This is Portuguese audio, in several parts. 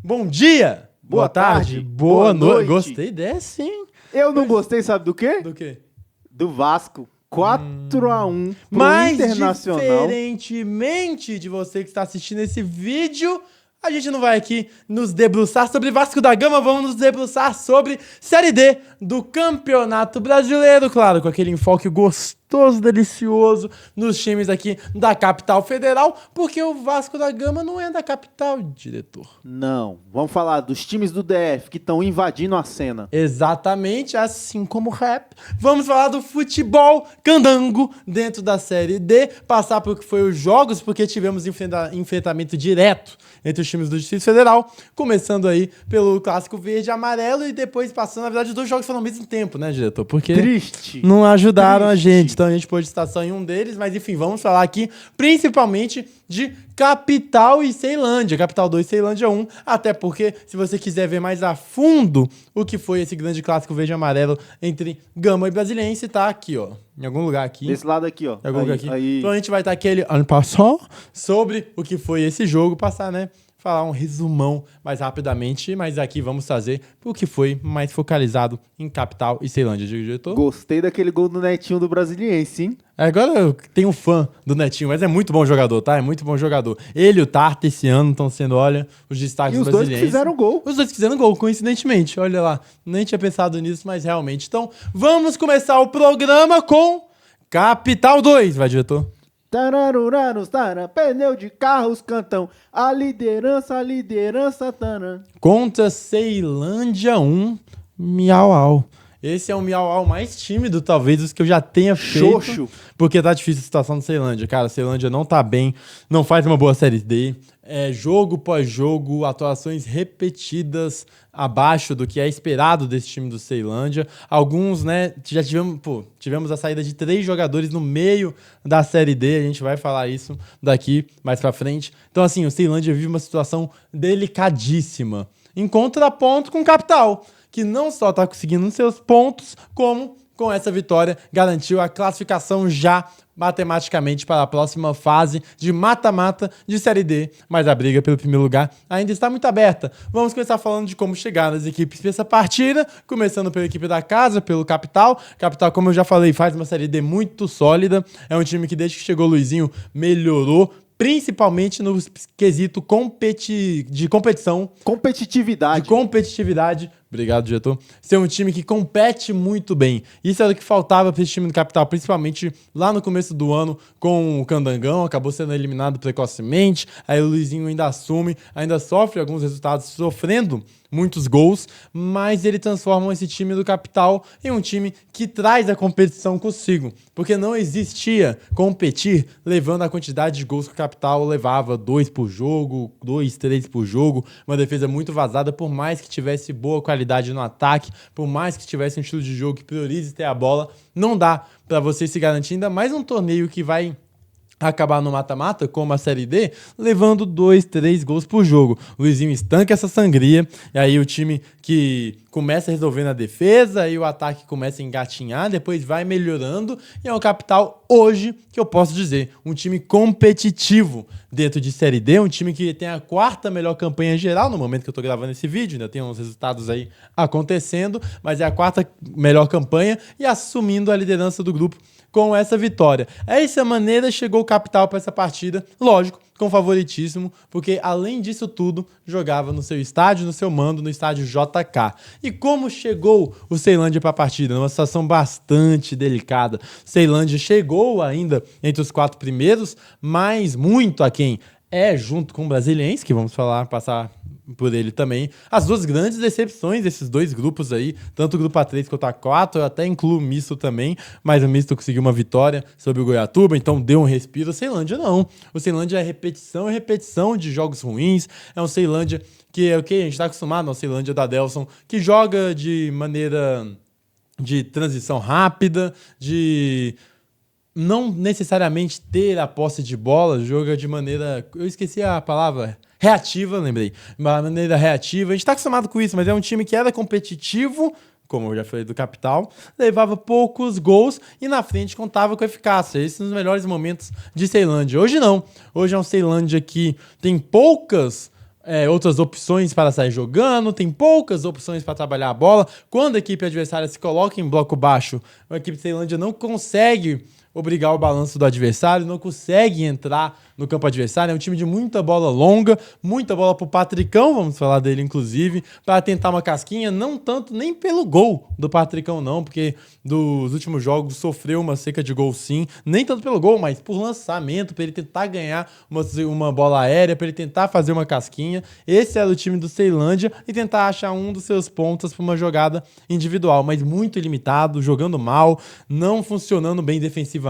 bom dia, boa tarde, boa noite. Gostei dessa, hein? Eu não gostei, sabe do quê? Do quê? Do Vasco. 4-1 pro Mas, Internacional. diferentemente de você que está assistindo esse vídeo, a gente não vai aqui nos debruçar sobre Vasco da Gama, vamos nos debruçar sobre Série D do Campeonato Brasileiro, claro, com aquele enfoque gostoso, delicioso nos times aqui da capital federal, porque o Vasco da Gama não é da capital, diretor. Não, vamos falar dos times do DF que estão invadindo a cena. Exatamente, assim como o rap. Vamos falar do futebol candango dentro da Série D, passar por que foi os jogos, porque tivemos enfrentamento direto entre os times do Distrito Federal, começando aí pelo clássico verde e amarelo e depois passando, na verdade, os dois jogos foram ao mesmo tempo, né, diretor? Porque Triste. não ajudaram a gente, então a gente pôde estar só em um deles, mas enfim, vamos falar aqui principalmente de Capital e Ceilândia, Capital 2 Ceilândia 1, até porque se você quiser ver mais a fundo o que foi esse grande clássico verde e amarelo entre Gama e Brasiliense, tá aqui, ó, em algum lugar aqui. Desse lado aqui, ó. Em algum lugar aqui. Aí. Então a gente vai estar aquele ano passado sobre o que foi esse jogo, passar, né? Falar um resumão mais rapidamente, mas aqui vamos trazer o que foi mais focalizado em Capital e Ceilândia, diretor. Gostei daquele gol do Netinho do Brasiliense, hein? Agora eu tenho um fã do Netinho, mas é muito bom jogador, tá? É muito bom jogador. Ele e o Tarta esse ano estão sendo, olha, os destaques E os dois que fizeram gol. Os dois que fizeram gol, coincidentemente. Olha lá, nem tinha pensado nisso, mas realmente. Então, vamos começar o programa com Capital 2, vai, diretor? Tararuranos, taran, pneu de carros cantam, a liderança, taran. Contra Ceilândia 1, miau-au. Esse é o miau-au mais tímido, talvez, dos que eu já tenha feito. Xoxo. Porque tá difícil a situação do Ceilândia. Cara, Ceilândia não tá bem, não faz uma boa Série D. É jogo após jogo, atuações repetidas abaixo do que é esperado desse time do Ceilândia. Alguns, né, já tivemos a saída de 3 jogadores no meio da Série D, a gente vai falar isso daqui mais pra frente. Então, assim, o Ceilândia vive uma situação delicadíssima. Em contraponto com o Capital, que não só tá conseguindo seus pontos, como com essa vitória garantiu a classificação já matematicamente para a próxima fase de mata-mata de Série D, mas a briga pelo primeiro lugar ainda está muito aberta. Vamos começar falando de como chegar nas equipes para essa partida, começando pela equipe da casa, pelo Capital. Capital, como eu já falei, faz uma Série D muito sólida, é um time que desde que chegou o Luizinho melhorou, principalmente no quesito de competição. Competitividade. Obrigado, diretor. Ser um time que compete muito bem. Isso era o que faltava para esse time do Capital, principalmente lá no começo do ano com o Candangão, acabou sendo eliminado precocemente, aí o Luizinho ainda assume, ainda sofre alguns resultados, sofrendo muitos gols, mas ele transforma esse time do Capital em um time que traz a competição consigo, porque não existia competir levando a quantidade de gols que o Capital levava, 2 por jogo, 2, 3 por jogo, uma defesa muito vazada, por mais que tivesse boa qualidade no ataque, por mais que tivesse um estilo de jogo que priorize ter a bola, não dá para você se garantir, ainda mais um torneio que vai acabar no mata-mata, como a Série D, levando 2, 3 gols por jogo. O Luizinho estanca essa sangria, e aí o time que começa a resolver na defesa, e o ataque começa a engatinhar, depois vai melhorando, e é o Capital hoje, que eu posso dizer, um time competitivo dentro de Série D, um time que tem a 4ª melhor campanha geral, no momento que eu tô gravando esse vídeo, ainda tem uns resultados aí acontecendo, mas é a 4ª melhor campanha, e assumindo a liderança do grupo com essa vitória. Essa maneira chegou o Capital para essa partida, lógico, com favoritíssimo, porque além disso tudo, jogava no seu estádio, no seu mando, no estádio JK. E como chegou o Ceilândia para a partida? Numa situação bastante delicada. Ceilândia chegou ainda entre os 4 primeiros, mas muito aquém é junto com o Brasiliense, que vamos passar por ele também. As duas grandes decepções desses dois grupos aí, tanto o grupo A3 quanto o A4, eu até incluo o misto também, mas o misto conseguiu uma vitória sobre o Goiatuba, então deu um respiro. O Ceilândia não. O Ceilândia é repetição de jogos ruins, é um Ceilândia que é o que a gente está acostumado, o Ceilândia da Delson, que joga de maneira de transição rápida, de não necessariamente ter a posse de bola, joga de maneira... Eu esqueci a palavra... reativa, lembrei. Uma maneira reativa. A gente tá acostumado com isso, mas é um time que era competitivo, como eu já falei do Capital, levava poucos gols e na frente contava com eficácia. Esses são os melhores momentos de Ceilândia. Hoje não. Hoje é um Ceilândia que tem poucas outras opções para sair jogando, tem poucas opções para trabalhar a bola. Quando a equipe adversária se coloca em bloco baixo, a equipe de Ceilândia não consegue obrigar o balanço do adversário, não consegue entrar no campo adversário. É um time de muita bola longa, muita bola pro Patricão, vamos falar dele inclusive, para tentar uma casquinha, não tanto nem pelo gol do Patricão não, porque dos últimos jogos sofreu uma seca de gol sim, nem tanto pelo gol, mas por lançamento, para ele tentar ganhar uma bola aérea, para ele tentar fazer uma casquinha. Esse era o time do Ceilândia e tentar achar um dos seus pontas para uma jogada individual, mas muito ilimitado, jogando mal, não funcionando bem defensivamente,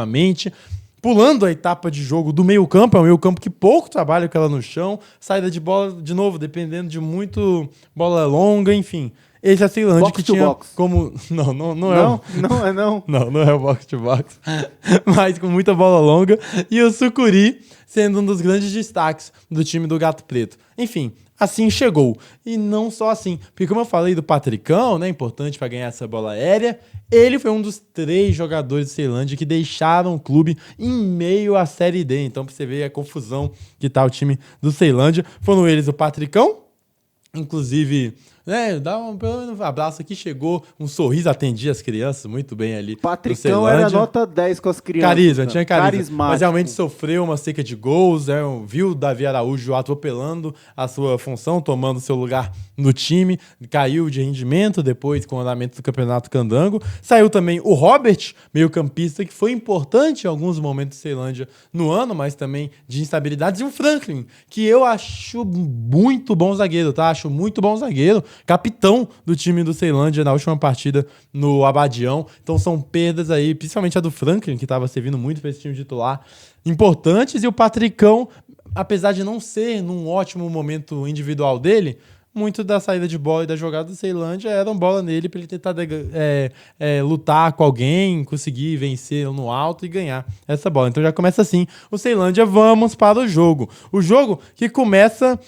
pulando a etapa de jogo do meio-campo. É um meio-campo que pouco trabalha com ela no chão, saída de bola, de novo, dependendo de muito bola longa, enfim. Esse é a Ceilândia box que tinha box. como... Não é Não, não é não. Não é o box to box, mas com muita bola longa. E o Sucuri sendo um dos grandes destaques do time do Gato Preto. Enfim, assim chegou. E não só assim, porque como eu falei do Patricão, né, importante para ganhar essa bola aérea, ele foi um dos 3 jogadores de Ceilândia que deixaram o clube em meio à Série D. Então, pra você ver a confusão que tá o time do Ceilândia. Foram eles o Patricão, inclusive, né, dá um abraço aqui, chegou, um sorriso, atendia as crianças muito bem ali. Patricão era nota 10 com as crianças. Carisma, tinha carisma. Carismático. Mas realmente sofreu uma seca de gols, né, viu o Davi Araújo atropelando a sua função, tomando seu lugar no time, caiu de rendimento depois com o andamento do Campeonato Candango. Saiu também o Robert, meio-campista, que foi importante em alguns momentos de Ceilândia no ano, mas também de instabilidades. E o Franklin, que eu acho muito bom zagueiro, tá? Acho muito bom zagueiro. Capitão do time do Ceilândia na última partida no Abadião. Então são perdas aí, principalmente a do Franklin, que estava servindo muito para esse time titular, importantes. E o Patricão, apesar de não ser num ótimo momento individual dele, muito da saída de bola e da jogada do Ceilândia eram bola nele para ele tentar lutar com alguém, conseguir vencer no alto e ganhar essa bola. Então já começa assim o Ceilândia. Vamos para o jogo. O jogo que começa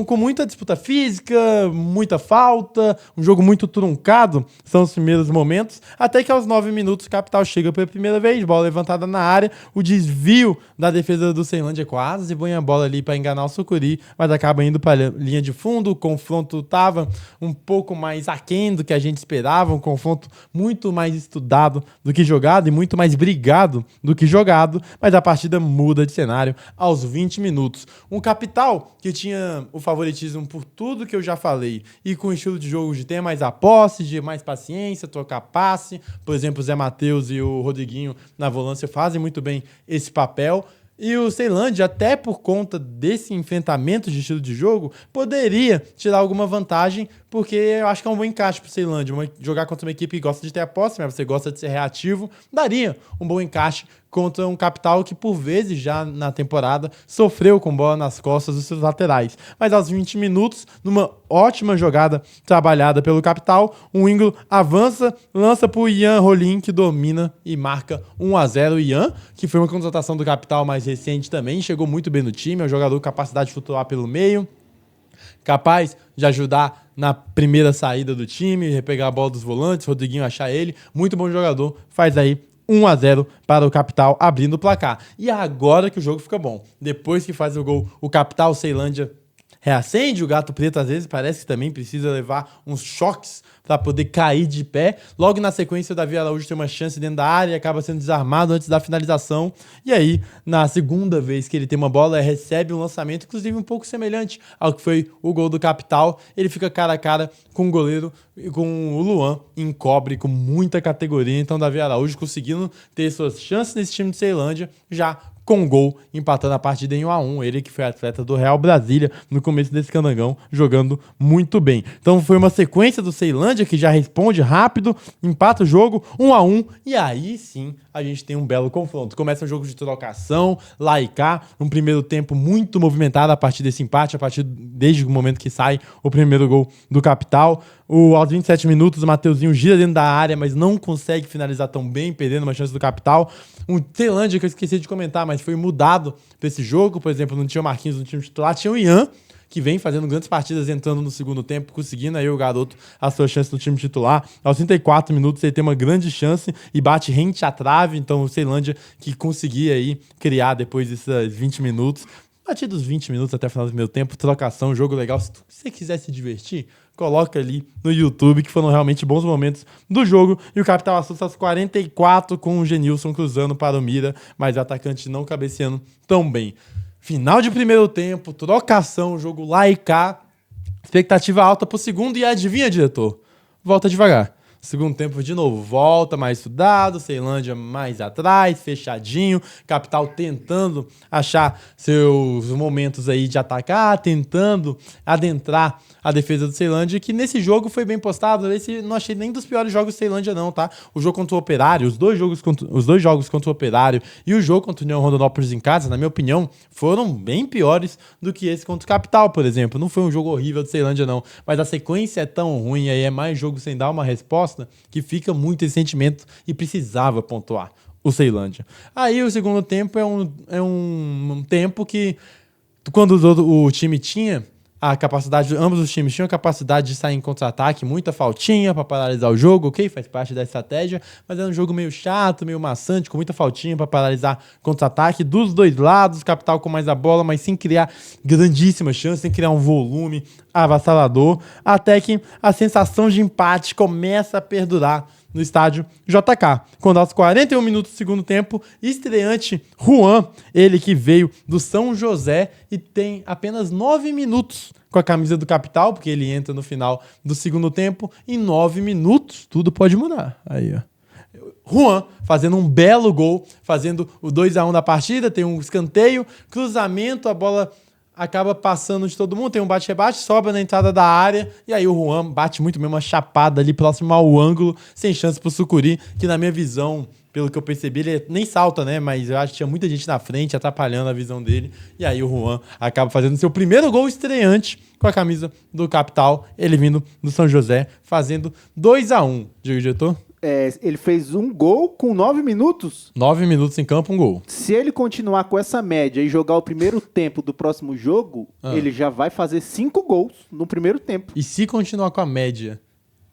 com muita disputa física, muita falta, um jogo muito truncado, são os primeiros momentos, até que aos 9 minutos o Capital chega pela primeira vez, bola levantada na área, o desvio da defesa do Ceilândia quase põe a bola ali para enganar o Sucuri, mas acaba indo para a linha de fundo. O confronto estava um pouco mais aquém do que a gente esperava, um confronto muito mais estudado do que jogado e muito mais brigado do que jogado, mas a partida muda de cenário aos 20 minutos. Um Capital que tinha o favoritismo por tudo que eu já falei e com o estilo de jogo de ter mais a posse, de mais paciência, trocar passe. Por exemplo, o Zé Matheus e o Rodriguinho na volância fazem muito bem esse papel. E o Ceilândia, até por conta desse enfrentamento de estilo de jogo, poderia tirar alguma vantagem, porque eu acho que é um bom encaixe para o Ceilândia. Jogar contra uma equipe que gosta de ter a posse, mas você gosta de ser reativo, daria um bom encaixe contra um Capital que, por vezes, já na temporada, sofreu com bola nas costas dos seus laterais. Mas aos 20 minutos, numa ótima jogada trabalhada pelo Capital, o Íngulo avança, lança para o Ian Rolim, que domina e marca 1-0. O Ian, que foi uma contratação do Capital mais recente também, chegou muito bem no time, é um jogador com capacidade de flutuar pelo meio, capaz de ajudar na primeira saída do time, repegar a bola dos volantes, Rodriguinho achar ele, muito bom jogador, faz aí 1-0 para o Capital, abrindo o placar. E agora que o jogo fica bom. Depois que faz o gol, o Capital, o Ceilândia reacende. O Gato Preto, às vezes, parece que também precisa levar uns choques para poder cair de pé. Logo na sequência, o Davi Araújo tem uma chance dentro da área e acaba sendo desarmado antes da finalização. E aí, na segunda vez que ele tem uma bola, recebe um lançamento, inclusive um pouco semelhante ao que foi o gol do Capital. Ele fica cara a cara com o goleiro e com o Luan, encobre com muita categoria. Então, o Davi Araújo conseguindo ter suas chances nesse time de Ceilândia, já com um gol, empatando a partida em 1-1. Ele que foi atleta do Real Brasília no começo desse candangão, jogando muito bem. Então foi uma sequência do Ceilândia que já responde rápido, empata o jogo, 1-1, e aí sim a gente tem um belo confronto. Começa um jogo de trocação, lá e cá, um primeiro tempo muito movimentado a partir desse empate, desde o momento que sai o primeiro gol do Capital. Aos 27 minutos, o Mateuzinho gira dentro da área, mas não consegue finalizar tão bem, perdendo uma chance do Capital. Um Ceilândia que eu esqueci de comentar, mas foi mudado para esse jogo. Por exemplo, não tinha o Marquinhos no time titular, tinha o Ian, que vem fazendo grandes partidas, entrando no segundo tempo, conseguindo aí o garoto a sua chance no time titular. Aos 34 minutos ele tem uma grande chance e bate rente à trave. Então o Ceilândia que conseguia aí criar depois desses 20 minutos, A partir dos 20 minutos até o final do primeiro tempo, trocação, jogo legal. Se você quiser se divertir, coloca ali no YouTube, que foram realmente bons momentos do jogo. E o Capital assusta aos 44 com o Genilson cruzando para o Mira, mas o atacante não cabeceando tão bem. Final de primeiro tempo, trocação, jogo lá e cá. Expectativa alta pro segundo e adivinha, diretor? Volta devagar. Segundo tempo de novo, volta mais estudado, Ceilândia mais atrás, fechadinho, Capital tentando achar seus momentos aí de atacar, tentando adentrar a defesa do Ceilândia, que nesse jogo foi bem postado. Esse não achei nem dos piores jogos do Ceilândia não, tá? O jogo contra o Operário, os dois jogos contra o Operário e o jogo contra o União Rondonópolis em casa, na minha opinião, foram bem piores do que esse contra o Capital, por exemplo. Não foi um jogo horrível do Ceilândia não, mas a sequência é tão ruim, aí é mais jogo sem dar uma resposta, que fica muito esse sentimento e precisava pontuar o Ceilândia. Aí o segundo tempo é um tempo que, quando o time tinha a capacidade, ambos os times tinham a capacidade de sair em contra-ataque, muita faltinha para paralisar o jogo, ok? Faz parte da estratégia, mas era um jogo meio chato, meio maçante, com muita faltinha para paralisar contra-ataque dos dois lados, Capital com mais a bola, mas sem criar grandíssimas chances, sem criar um volume avassalador, até que a sensação de empate começa a perdurar no estádio JK. Quando aos 41 minutos do segundo tempo, estreante Juan, ele que veio do São José e tem apenas 9 minutos com a camisa do Capital, porque ele entra no final do segundo tempo, em 9 minutos tudo pode mudar. Aí, ó. Juan fazendo um belo gol, fazendo o 2-1 da partida, tem um escanteio, cruzamento, a bola acaba passando de todo mundo, tem um bate-rebate, sobra na entrada da área, e aí o Juan bate muito mesmo, uma chapada ali próximo ao ângulo, sem chance pro Sucuri, que na minha visão, pelo que eu percebi, ele nem salta, né, mas eu acho que tinha muita gente na frente, atrapalhando a visão dele, e aí o Juan acaba fazendo seu primeiro gol estreante com a camisa do Capital, ele vindo do São José, fazendo 2-1, diretor. Ele fez um gol com 9 minutos. 9 minutos em campo, um gol. Se ele continuar com essa média e jogar o primeiro tempo do próximo jogo, ele já vai fazer 5 gols no primeiro tempo. E se continuar com a média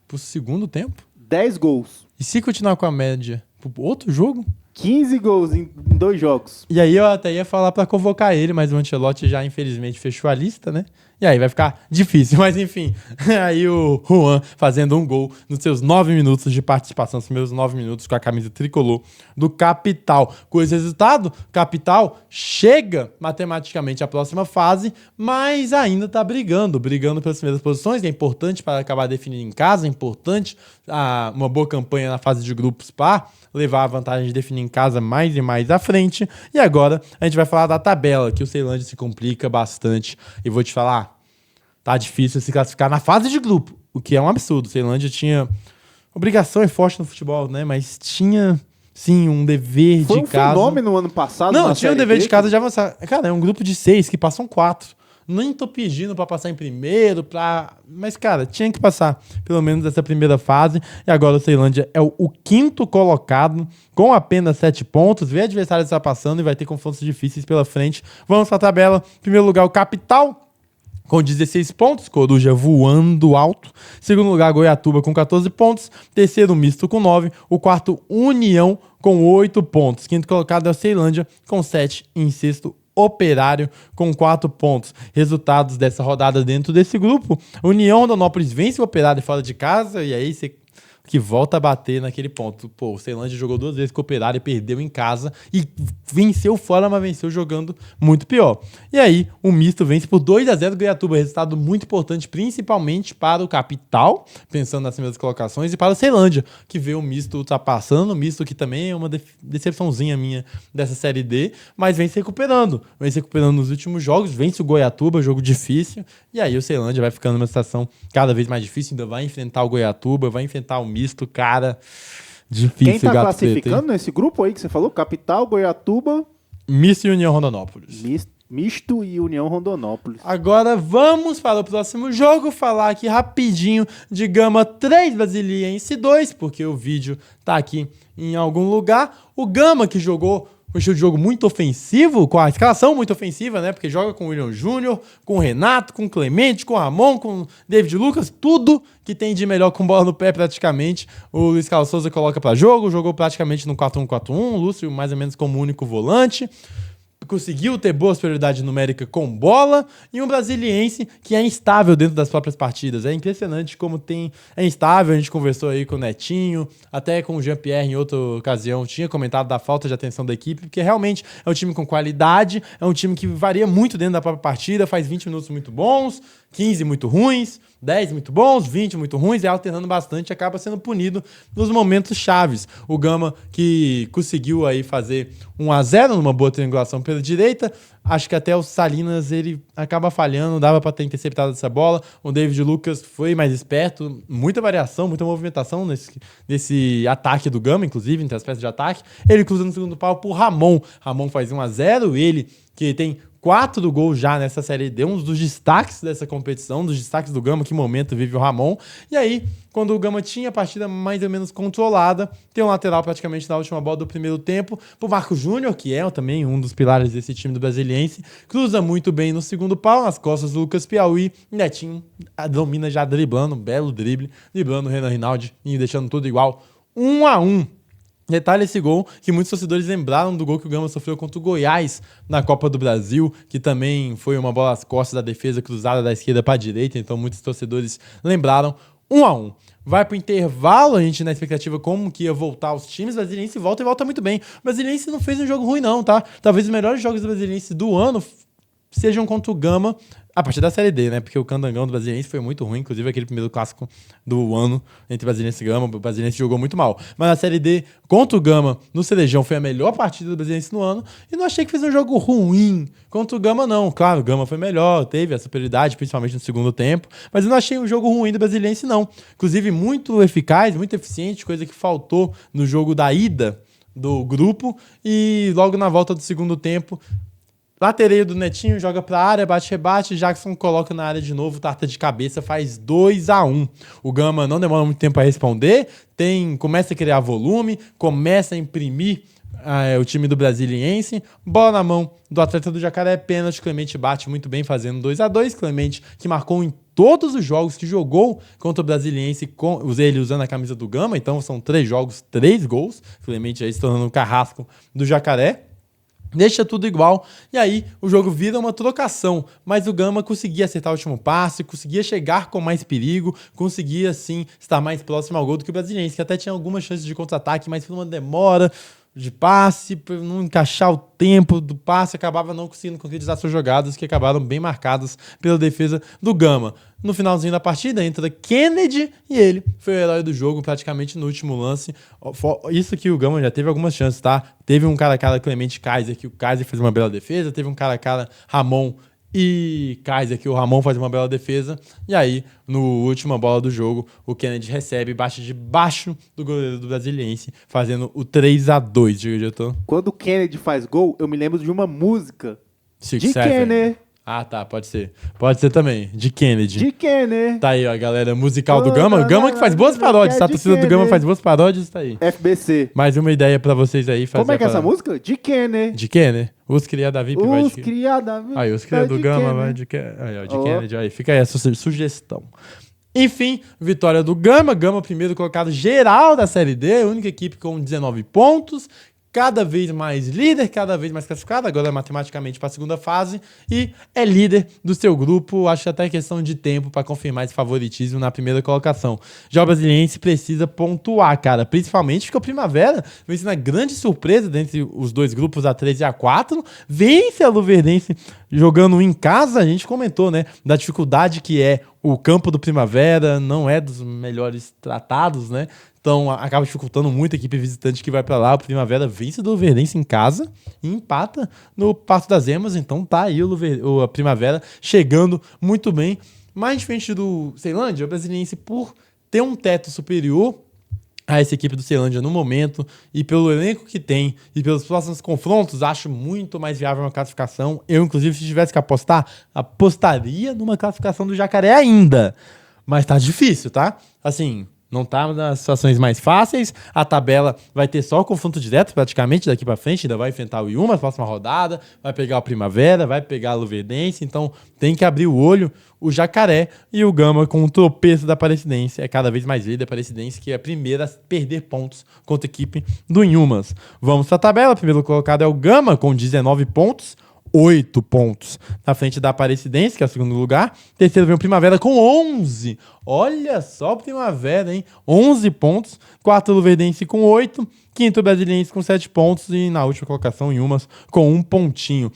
pro segundo tempo? 10 gols. E se continuar com a média pro outro jogo? 15 gols em 2 jogos. E aí eu até ia falar pra convocar ele, mas o Ancelotti já infelizmente fechou a lista, né? E aí vai ficar difícil, mas enfim. Aí o Juan fazendo um gol nos seus 9 minutos de participação, os primeiros 9 minutos com a camisa tricolor do Capital. Com esse resultado, Capital chega matematicamente à próxima fase, mas ainda tá brigando pelas primeiras posições, que é importante para acabar definindo em casa, é importante uma boa campanha na fase de grupos para levar a vantagem de definir em casa mais e mais à frente. E agora a gente vai falar da tabela, que o Ceilândia se complica bastante. E vou te falar, tá difícil se classificar na fase de grupo, o que é um absurdo. O Ceilândia tinha obrigação, é forte no futebol, né? Mas tinha, sim, um dever de casa. Foi um fenômeno ano passado. Não, tinha um dever de casa de avançar. Cara, é um grupo de 6 que passam 4. Nem tô pedindo pra passar em primeiro, mas, cara, tinha que passar pelo menos essa primeira fase. E agora o Ceilândia é o 5º colocado, com apenas 7 pontos. Vê a adversário está passando e vai ter confrontos difíceis pela frente. Vamos pra tabela. Em primeiro lugar, o Capital, com 16 pontos, Coruja voando alto. Segundo lugar, Goiatuba com 14 pontos. Terceiro, Misto com 9. O quarto, União com 8 pontos. Quinto colocado é o Ceilândia com 7. E em sexto, Operário com 4 pontos. Resultados dessa rodada dentro desse grupo: União Rondonópolis vence o Operário fora de casa, e aí você que volta a bater naquele ponto. Pô, o Ceilândia jogou 2 vezes com o Operário e perdeu em casa e venceu fora, mas venceu jogando muito pior. E aí, o Misto vence por 2-0 Goiatuba, resultado muito importante, principalmente para o Capital, pensando nas primeiras colocações, e para o Ceilândia, que vê o Misto ultrapassando, o Misto que também é uma decepçãozinha minha dessa Série D, mas vem se recuperando nos últimos jogos, vence o Goiatuba, jogo difícil, e aí o Ceilândia vai ficando numa situação cada vez mais difícil, ainda vai enfrentar o Goiatuba, vai enfrentar o Misto, cara, difícil. Quem tá classificando nesse grupo aí que você falou? Capital, Goiatuba... Misto e União Rondonópolis. Misto e União Rondonópolis. Agora vamos para o próximo jogo, falar aqui rapidinho de Gama 3, Brasiliense 2, porque o vídeo tá aqui em algum lugar. O Gama que jogou um estilo de jogo muito ofensivo, com a escalação muito ofensiva, né? Porque joga com o William Júnior, com o Renato, com o Clemente, com o Ramon, com o David Lucas, tudo que tem de melhor com bola no pé praticamente. O Luiz Carlos Souza coloca para jogo, jogou praticamente no 4-1-4-1, o Lúcio mais ou menos como único volante. conseguiu ter boa superioridade numérica com bola, e um Brasiliense que é instável dentro das próprias partidas. É impressionante como é instável. A gente conversou aí com o Netinho, até com o Jean-Pierre em outra ocasião, tinha comentado da falta de atenção da equipe, porque realmente é um time com qualidade, é um time que varia muito dentro da própria partida, faz 20 minutos muito bons, 15 muito ruins, 10 muito bons, 20 muito ruins, e alternando bastante, acaba sendo punido nos momentos chaves. O Gama, que conseguiu aí fazer 1-0 numa boa triangulação pela direita, acho que até o Salinas ele acaba falhando, dava para ter interceptado essa bola. O David Lucas foi mais esperto, muita variação, muita movimentação nesse ataque do Gama, inclusive, entre as peças de ataque. Ele cruza no segundo pau por Ramon. Ramon faz 1-0, ele que tem 4 gols já nessa Série D, um dos destaques dessa competição, dos destaques do Gama, que momento vive o Ramon. E aí, quando o Gama tinha a partida mais ou menos controlada, tem um lateral praticamente na última bola do primeiro tempo, pro Marco Júnior, que é também um dos pilares desse time do Brasiliense, cruza muito bem no segundo pau, nas costas do Lucas Piauí, Netinho domina já driblando, um belo driblando o Renan Rinaldi e deixando tudo igual, 1-1. Detalhe esse gol, que muitos torcedores lembraram do gol que o Gama sofreu contra o Goiás na Copa do Brasil, que também foi uma bola às costas da defesa cruzada da esquerda para a direita, então muitos torcedores lembraram. 1-1. Vai pro intervalo, a gente na expectativa como que ia voltar os times. O Brasiliense volta e volta muito bem. O Brasiliense não fez um jogo ruim não, tá? Talvez os melhores jogos do Brasiliense do ano sejam contra o Gama, a partir da Série D, né? Porque o Candangão do Brasiliense foi muito ruim, inclusive aquele primeiro clássico do ano entre Brasiliense e Gama, o Brasiliense jogou muito mal. Mas na Série D, contra o Gama, no Cerejão, foi a melhor partida do Brasiliense no ano, e não achei que fez um jogo ruim contra o Gama, não. Claro, o Gama foi melhor, teve a superioridade, principalmente no segundo tempo, mas eu não achei um jogo ruim do Brasiliense, não. Inclusive, muito eficaz, muito eficiente, coisa que faltou no jogo da ida do grupo, e logo na volta do segundo tempo, latereio do Netinho, joga pra área, bate-rebate, Jackson coloca na área de novo, tarta de cabeça, faz 2-1. O Gama não demora muito tempo a responder, começa a criar volume, começa a imprimir o time do Brasiliense, bola na mão do atleta do Jacaré, pênalti, Clemente bate muito bem, fazendo 2-2. Clemente, que marcou em todos os jogos que jogou contra o Brasiliense, ele usando a camisa do Gama, então são 3 jogos, 3 gols. Clemente aí se tornando um carrasco do Jacaré. Deixa tudo igual, e aí o jogo vira uma trocação, mas o Gama conseguia acertar o último passe, conseguia chegar com mais perigo, conseguia sim estar mais próximo ao gol do que o Brasiliense, que até tinha algumas chances de contra-ataque, mas por uma demora de passe, por não encaixar o tempo do passe, acabava não conseguindo concretizar suas jogadas, que acabaram bem marcadas pela defesa do Gama. No finalzinho da partida, entra Kennedy e ele foi o herói do jogo praticamente no último lance. Isso que o Gama já teve algumas chances, tá? Teve um cara a cara Clemente Kaiser, que o Kaiser fez uma bela defesa, teve um cara a cara Ramon e Kaiser, que o Ramon faz uma bela defesa, e aí, no última bola do jogo, o Kennedy recebe, bate debaixo do goleiro do Brasiliense, fazendo o 3-2, diretor. Quando o Kennedy faz gol, eu me lembro de uma música de Kennedy. Ah, tá, pode ser. Pode ser também, de Kennedy. De Kennedy. Tá aí, ó, a galera musical do Gama. O Gama que faz boas paródias, tá? A torcida do Gama faz boas paródias, tá aí. FBC. Mais uma ideia pra vocês aí. Como é que é essa música? De Kennedy. De Kennedy. Os cria da VIP vai de Os cria da VIP. Aí, os cria do Gama vai de Kennedy. Aí, ó, de Kennedy. Aí, fica aí essa sugestão. Enfim, vitória do Gama. Gama primeiro colocado geral da Série D. Única equipe com 19 pontos. Cada vez mais líder, cada vez mais classificado, agora matematicamente para a segunda fase, e é líder do seu grupo. Acho que até questão de tempo para confirmar esse favoritismo na primeira colocação. Já o Brasiliense precisa pontuar, cara, principalmente porque o Primavera vence na grande surpresa dentre os dois grupos, A3 e A4, vence a Luverdense jogando em casa. A gente comentou, né, da dificuldade que é o campo do Primavera, não é dos melhores tratados, né? Então acaba dificultando muito a equipe visitante que vai pra lá. O Primavera vence do Luverdense em casa e empata no Pato das Emas. Então tá aí a Primavera chegando muito bem. Mais diferente do Ceilândia, o Brasiliense, por ter um teto superior a essa equipe do Ceilândia no momento, e pelo elenco que tem, e pelos próximos confrontos, acho muito mais viável uma classificação. Eu, inclusive, se tivesse que apostar, apostaria numa classificação do Jacaré ainda. Mas tá difícil, tá? Assim, não tá nas situações mais fáceis. A tabela vai ter só o confronto direto praticamente daqui pra frente. Ainda vai enfrentar o Yuma na próxima rodada. Vai pegar o Primavera, vai pegar a Luverdense. Então tem que abrir o olho. O Jacaré e o Gama com o tropeço da Aparecidense. É cada vez mais líder a Aparecidense, que é a primeira a perder pontos contra a equipe do Inhumas. Vamos pra tabela. O primeiro colocado é o Gama com 19 pontos. 8 pontos. Na frente da Aparecidense, que é o segundo lugar. Terceiro vem o Primavera com 11. Olha só o Primavera, hein? 11 pontos. Quarto, o Luverdense com 8. Quinto, o Brasiliense com 7 pontos. E na última colocação, em Umas, com 1 pontinho.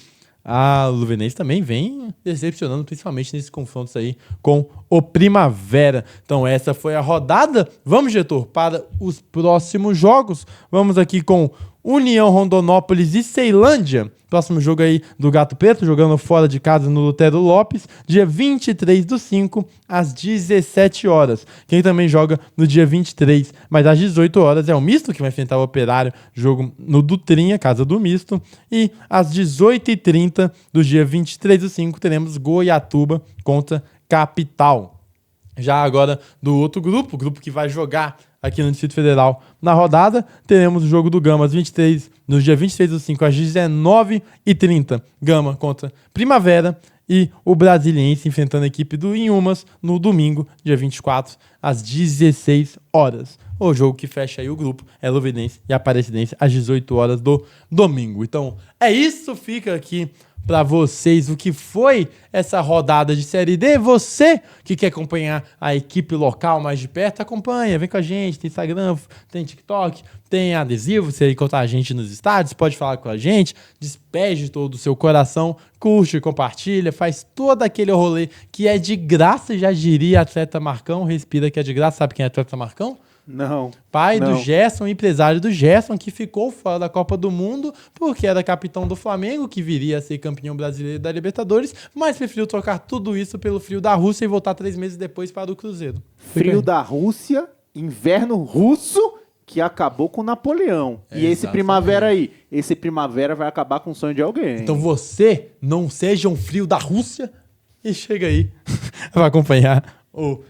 A Luverdense também vem decepcionando, principalmente nesses confrontos aí com o Primavera. Então essa foi a rodada. Vamos, diretor, para os próximos jogos. Vamos aqui com União Rondonópolis e Ceilândia. Próximo jogo aí do Gato Preto, jogando fora de casa no Lutero Lopes, dia 23/5, às 17 horas. Quem também joga no dia 23, mas às 18 horas, é o Misto, que vai enfrentar o Operário, jogo no Dutrinha, casa do Misto. E às 18h30 do dia 23/5, teremos Goiatuba contra Capital. Já agora do outro grupo, o grupo que vai jogar aqui no Distrito Federal na rodada, teremos o jogo do Gama no dia 23/5, às 19h30. Gama contra Primavera e o Brasiliense enfrentando a equipe do Inhumas no domingo, dia 24, às 16 horas. O jogo que fecha aí o grupo é Luverdense e Aparecidense às 18 horas do domingo. Então é isso, fica aqui para vocês o que foi essa rodada de Série D. Você que quer acompanhar a equipe local mais de perto, acompanha, vem com a gente, tem Instagram, tem TikTok, tem adesivo, você encontrar a gente nos estádios, pode falar com a gente, despeje todo o seu coração, curte, compartilha, faz todo aquele rolê que é de graça, já diria atleta Marcão, respira que é de graça. Sabe quem é atleta Marcão? Não. Pai do Gerson, empresário do Gerson, que ficou fora da Copa do Mundo porque era capitão do Flamengo, que viria a ser campeão brasileiro da Libertadores, mas preferiu trocar tudo isso pelo frio da Rússia e voltar 3 meses depois para o Cruzeiro. Frio da Rússia, inverno russo, que acabou com Napoleão. E esse Primavera aí? Esse Primavera vai acabar com o sonho de alguém. Então você não seja um frio da Rússia e chega aí para acompanhar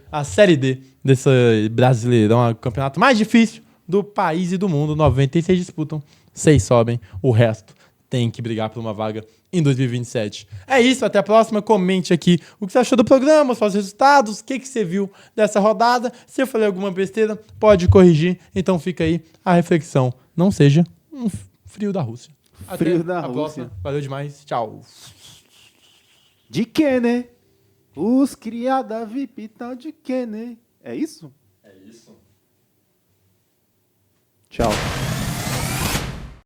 a Série D desse Brasileirão, o campeonato mais difícil do país e do mundo. 96 disputam, 6 sobem, o resto tem que brigar por uma vaga em 2027. É isso, até a próxima. Comente aqui o que você achou do programa, os seus resultados, o que você viu dessa rodada. Se eu falei alguma besteira, pode corrigir. Então fica aí a reflexão. Não seja um frio da Rússia. Frio da Rússia. Próxima. Valeu demais. Tchau. De que, né? Os criada VIP tal de que, né? É isso? É isso. Tchau.